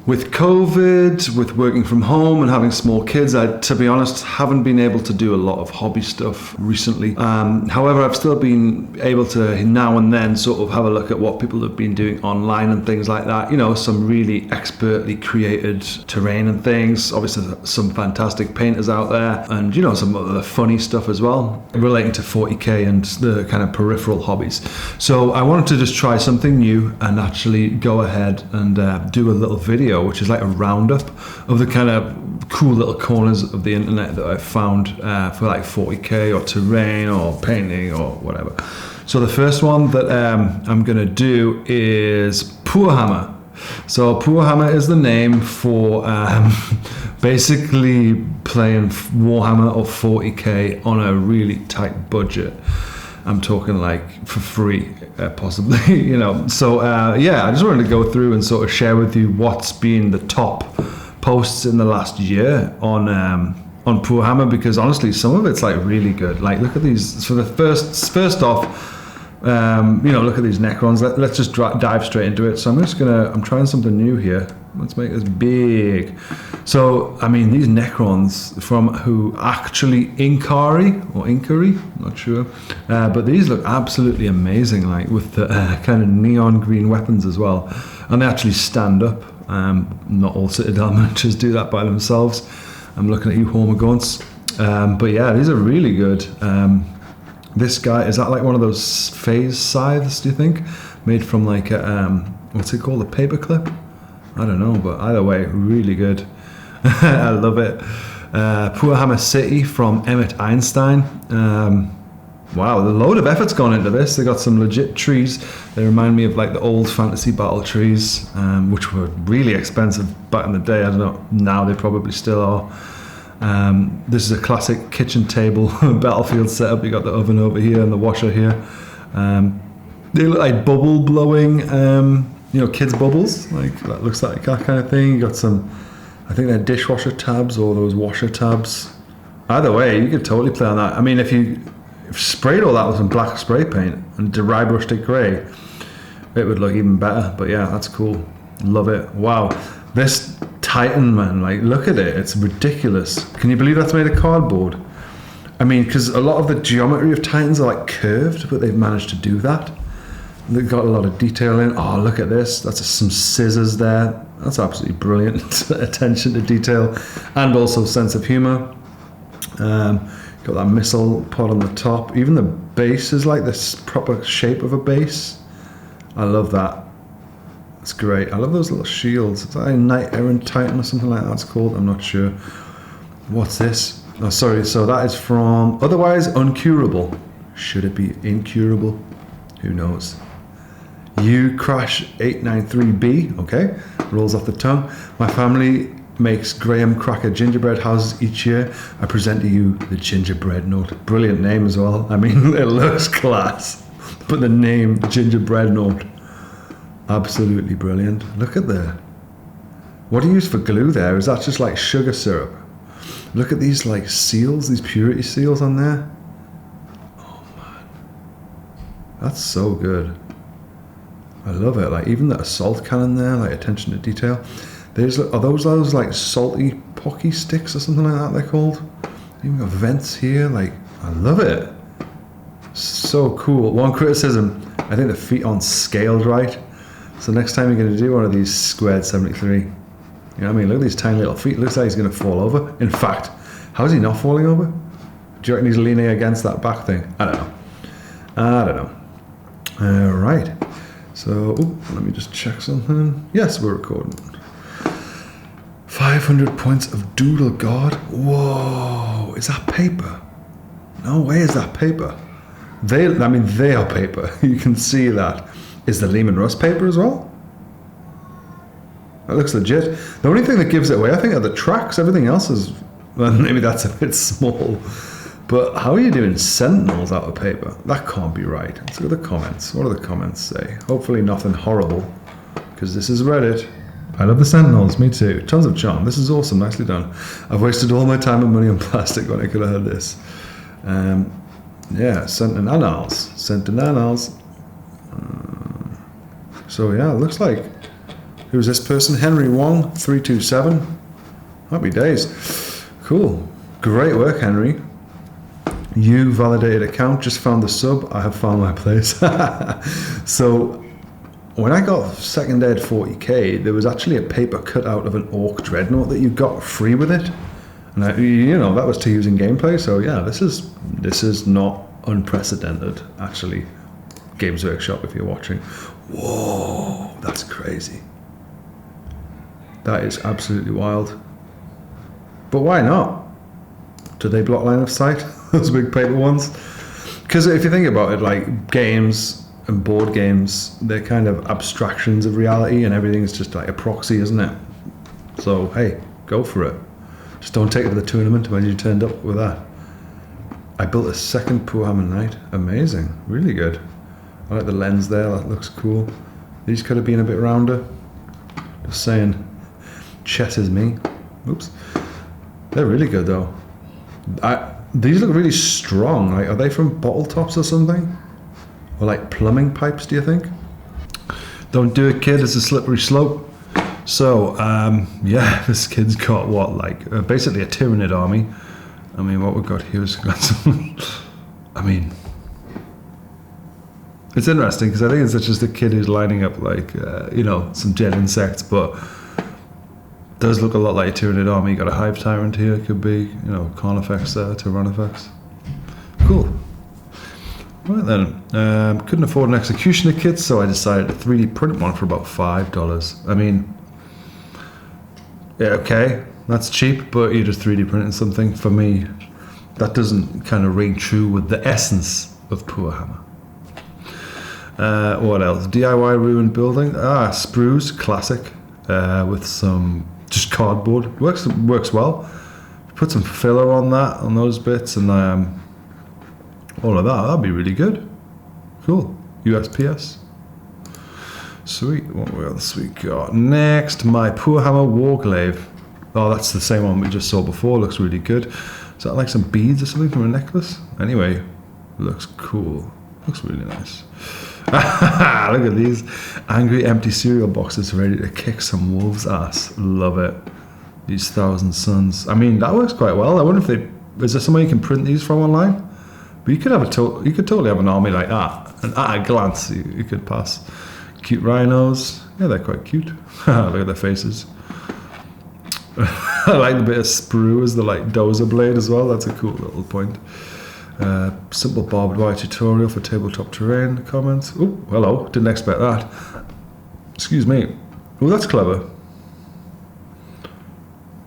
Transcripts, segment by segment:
with COVID, with working from home and having small kids, I, to be honest, haven't been able to do a lot of hobby stuff recently. However, I've still been able to now and then sort of have a look at what people have been doing online and things like that. You know, some really expertly created terrain and things. Obviously, some fantastic painters out there, and you know, some other funny stuff as well relating to 40k and the kind of peripheral hobbies. So I wanted to just try something new and actually go ahead and do a little video, which is like a roundup of the kind of cool little corners of the internet that I've found for like 40k or terrain or painting or whatever. So the first one that I'm gonna do is Poorhammer. So Poorhammer is the name for basically playing Warhammer or 40k on a really tight budget. I'm talking like for free, possibly, you know. So yeah, I just wanted to go through and sort of share with you what's been the top posts in the last year on Poorhammer, because honestly, some of it's like really good. Like, look at these. So the first off, you know, look at these Necrons. Let's just dive straight into it. So I'm trying something new here. Let's make this big. So, I mean, these Necrons from who actually Inkari, I'm not sure. But these look absolutely amazing, like with the kind of neon green weapons as well. And they actually stand up. Not all Citadel miniatures do that by themselves. I'm looking at you, Hormagaunts. But yeah, these are really good. This guy, is that like one of those phase scythes, do you think? Made from like a, what's it called, a paperclip? I don't know, but either way, really good. I love it. Poorhammer City from Emmett Einstein. Wow, a load of effort's gone into this. They got some legit trees. They remind me of like the old fantasy battle trees, which were really expensive back in the day. I don't know, now they probably still are. This is a classic kitchen table battlefield setup. You got the oven over here and the washer here. They look like bubble blowing, you know, kids' bubbles. Like that looks like that kind of thing. You got some, I think they're dishwasher tabs or those washer tabs. Either way, you could totally play on that. I mean, if you sprayed all that with some black spray paint and dry brushed it grey, it would look even better. But yeah, that's cool. Love it. Wow. This Titan, man, like look at it. It's ridiculous. Can you believe that's made of cardboard? I mean, because a lot of the geometry of Titans are like curved, but they've managed to do that. They've got a lot of detail in. Oh, look at this. That's some scissors there. That's absolutely brilliant. Attention to detail and also sense of humor. Got that missile pod on the top. Even the base is like this proper shape of a base. I love that. It's great. I love those little shields. Is that a Knight Errant Titan or something like that it's called? I'm not sure. What's this? Oh, sorry. So that is from Otherwise Uncurable. Should it be incurable? Who knows? You Crash 893B. Okay. Rolls off the tongue. My family makes graham cracker gingerbread houses each year. I present to you the gingerbread note. Brilliant name as well. I mean, it looks class. But the name gingerbread note, absolutely brilliant. Look at there. What do you use for glue there? Is that just like sugar syrup? Look at these like seals, these purity seals on there. Oh man, that's so good. I love it. Like even the assault cannon there, like attention to detail. Are those like salty pocky sticks or something like that they're called? Even got vents here. Like, I love it. So cool. One criticism, I think the feet aren't scaled right. So next time you're going to do one of these squared 73, you know what I mean? Look at these tiny little feet. Looks like he's going to fall over. In fact, how is he not falling over? Do you reckon he's leaning against that back thing? I don't know. All right. So, let me just check something. Yes, we're recording. 500 points of Doodle God. Whoa, is that paper? No way is that paper. They are paper. You can see that. Is the Lehman Russ paper as well? That looks legit. The only thing that gives it away, I think, are the tracks. Everything else is, well, maybe that's a bit small. But how are you doing Sentinels out of paper? That can't be right. Let's look at the comments. What do the comments say? Hopefully nothing horrible, because this is Reddit. I love the Sentinels, me too. Tons of charm. This is awesome, nicely done. I've wasted all my time and money on plastic when I could have had this. Yeah, Sentinels. So yeah, it looks like Who's this person? Henry Wong 327. Happy days. Cool. Great work, Henry. You validated account, just found the sub. I have found my place. So when I got second ed 40k, there was actually a paper cut out of an Orc Dreadnought that you got free with it. And that was to use in gameplay. So yeah, this is not unprecedented, actually. Games Workshop, if you're watching. Whoa, that's crazy. That is absolutely wild. But why not? Do they block line of sight? Those big paper ones? Because if you think about it, like games and board games, they're kind of abstractions of reality, and everything's just like a proxy, isn't it? So hey, go for it. Just don't take it to the tournament when you turned up with that. I built a second Poorhammer Knight. Amazing. Really good. I like the lens there. That looks cool. These could have been a bit rounder. Just saying. Chess is me. Oops. They're really good though. These look really strong. Like, are they from bottle tops or something? Or like plumbing pipes, do you think? Don't do it, kid. It's a slippery slope. So, yeah, this kid's got what, like, basically a Tyranid army. I mean, what we've got here is got some, I mean, it's interesting because I think it's just a kid who's lining up like, some dead insects, but does look a lot like a Tyranid army. You got a Hive Tyrant here, could be, Carnifex there, Tyrannifex. Cool. Right then, couldn't afford an Executioner kit, so I decided to 3D print one for about $5. I mean, yeah, okay, that's cheap, but you're just 3D printing something. For me, that doesn't kind of ring true with the essence of Poorhammer. What else? DIY ruined building. Sprues, classic, with some just cardboard. Works well. Put some filler on that, on those bits, and all of that. That'd be really good. Cool. USPS. Sweet. What else we got? Next, my Poorhammer Warglaive. Oh, that's the same one we just saw before. Looks really good. Is that like some beads or something from a necklace? Anyway, looks cool. Looks really nice. Look at these angry empty cereal boxes ready to kick some wolves' ass. Love it. These Thousand Suns. I mean, that works quite well. I wonder if is there somewhere you can print these from online? But you could have you could totally have an army like that, and at a glance you could pass. Cute rhinos. Yeah, they're quite cute. Look at their faces. I like the bit of sprue as the like dozer blade as well. That's a cool little point. Simple barbed wire tutorial for tabletop terrain. Comments. Oh, hello. Didn't expect that. Excuse me. Oh, that's clever.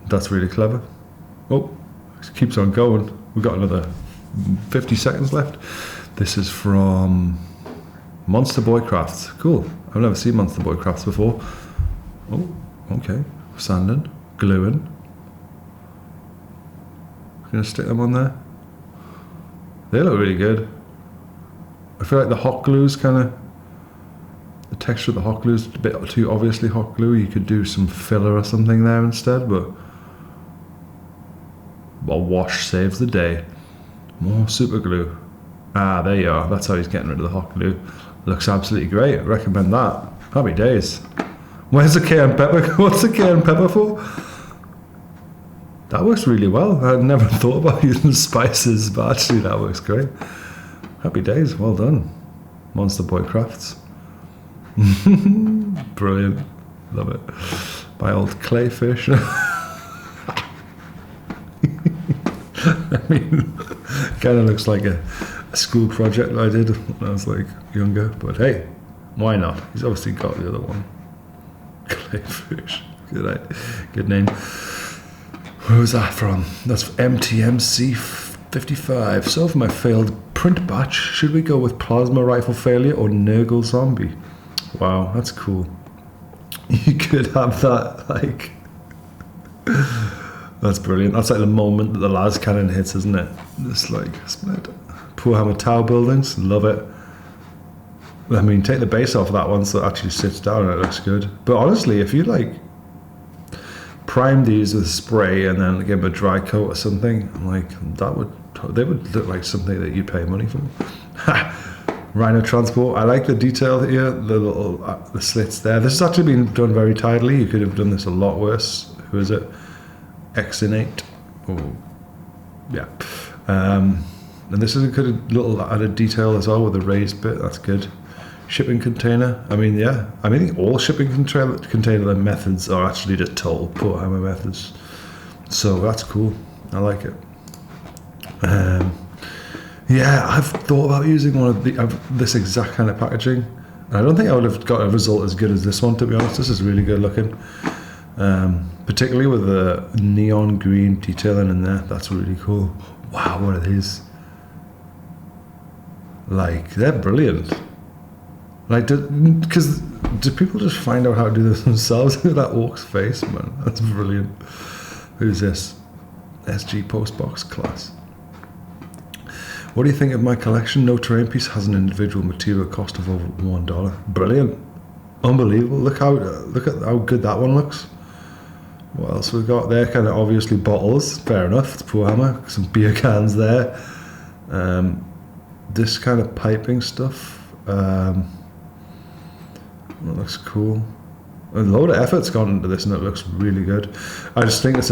That's really clever. Oh, it keeps on going. We've got another 50 seconds left. This is from Monster Boy Crafts. Cool. I've never seen Monster Boy Crafts before. Oh, okay. Sanding, gluing. Gonna stick them on there. They look really good. I feel like the hot glue's kind of, the texture of the hot glue's a bit too obviously hot glue. You could do some filler or something there instead, but a wash saves the day. More super glue. There you are. That's how he's getting rid of the hot glue. Looks absolutely great. I recommend that. Happy days. Where's the cayenne pepper? What's the cayenne pepper for? That works really well. I never thought about using spices, but actually that works great. Happy days. Well done. Monster Boy Crafts. Brilliant. Love it. By old Clayfish. I mean, kind of looks like a school project I did when I was like younger, but hey, why not? He's obviously got the other one. Clayfish. Good name. Where was that from? That's MTMC 55. So for my failed print batch, should we go with Plasma Rifle Failure or Nurgle Zombie? Wow, that's cool. You could have that, like... That's brilliant. That's like the moment that the las cannon hits, isn't it? It's like, split. Poorhammer Tower Buildings, love it. I mean, take the base off of that one so it actually sits down and it looks good. But honestly, if you like prime these with spray and then give them a dry coat or something, like they would look like something that you'd pay money for. Rhino transport. I like the detail here, the little the slits there. This has actually been done very tidily. You could have done this a lot worse. Who is it? Exinate. Oh, yeah. And this is a good little added detail as well with the raised bit. That's good. Shipping container. I mean, yeah. I mean, all shipping container methods are actually just total Poorhammer methods. So that's cool. I like it. Yeah, I've thought about using one of this exact kind of packaging. And I don't think I would have got a result as good as this one, to be honest. This is really good looking. Particularly with the neon green detailing in there. That's really cool. Wow, what are these? Like, they're brilliant. Like, because do people just find out how to do this themselves? Look at that orc's face, man. That's brilliant. Who's this? SG Postbox class. What do you think of my collection? No terrain piece has an individual material cost of over $1. Brilliant. Unbelievable. Look at how good that one looks. What else we got there? Kind of obviously bottles. Fair enough. It's Poorhammer. Some beer cans there. This kind of piping stuff. That looks cool. A load of effort's gone into this and it looks really good. I just think it's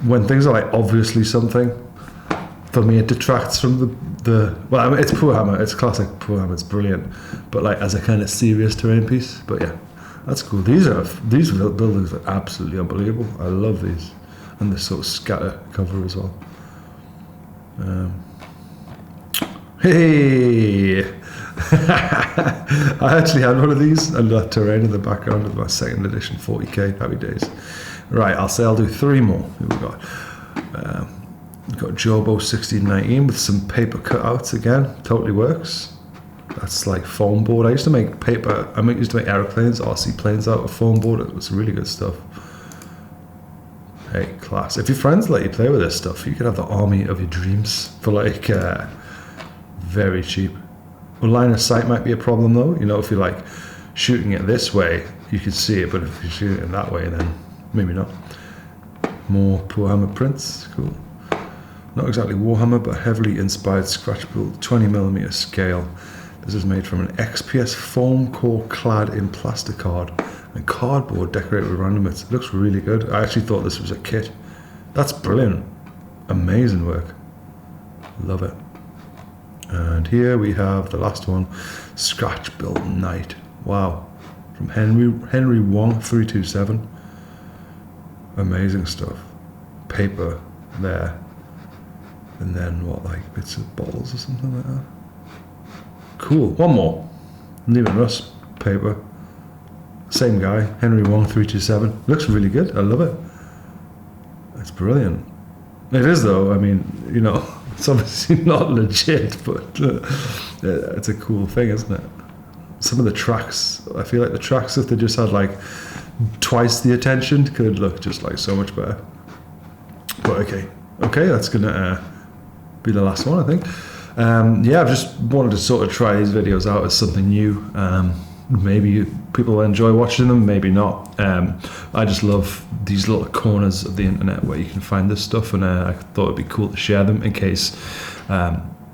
when things are like obviously something, for me it detracts from well, I mean, it's Poorhammer, it's classic Poorhammer, it's brilliant, but like as a kind of serious terrain piece. But yeah, that's cool. These buildings are absolutely unbelievable. I love these, and this sort of scatter cover as well. Hey, I actually had one of these and that terrain in the background of my second edition 40k. Happy days. Right, I'll do 3 more. Who we got? We've got Jobo 1619 with some paper cutouts again. Totally works. That's like foam board. I used to make paper. I used to make aeroplanes, RC planes out of foam board. It was really good stuff. Hey, class. If your friends let you play with this stuff, you could have the army of your dreams for like very cheap. Well, line of sight might be a problem though. You know, if you're like shooting it this way, you can see it, but if you're shooting it that way, then maybe not. More Poorhammer prints. Cool. Not exactly Warhammer, but heavily inspired scratch build 20mm scale. This is made from an XPS foam core clad in plasticard and cardboard decorated with random bits. It looks really good. I actually thought this was a kit. That's brilliant. Amazing work. Love it. And here we have the last one, Scratch Built Knight. Wow. From Henry Wong 327. Amazing stuff. Paper there. And then what, like bits of bottles or something like that? Cool. One more. Neiman Russ paper. Same guy, Henry Wong 327. Looks really good. I love it. It's brilliant. It is though. I mean, you know, it's obviously not legit, but it's a cool thing, isn't it? Some of the tracks, I feel like the tracks, if they just had like twice the attention, could look just like so much better. But okay, that's gonna be the last one, I think. Yeah, I've just wanted to sort of try these videos out as something new. Maybe people will enjoy watching them, maybe not. I just love these little corners of the internet where you can find this stuff, and I thought it'd be cool to share them in case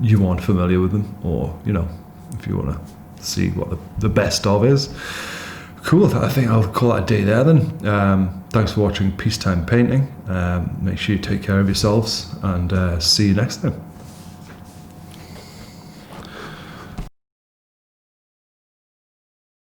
you aren't familiar with them, or you know, if you want to see what the best of is. Cool, I think I'll call it a day there then. Thanks for watching Peacetime Painting. Make sure you take care of yourselves, and see you next time.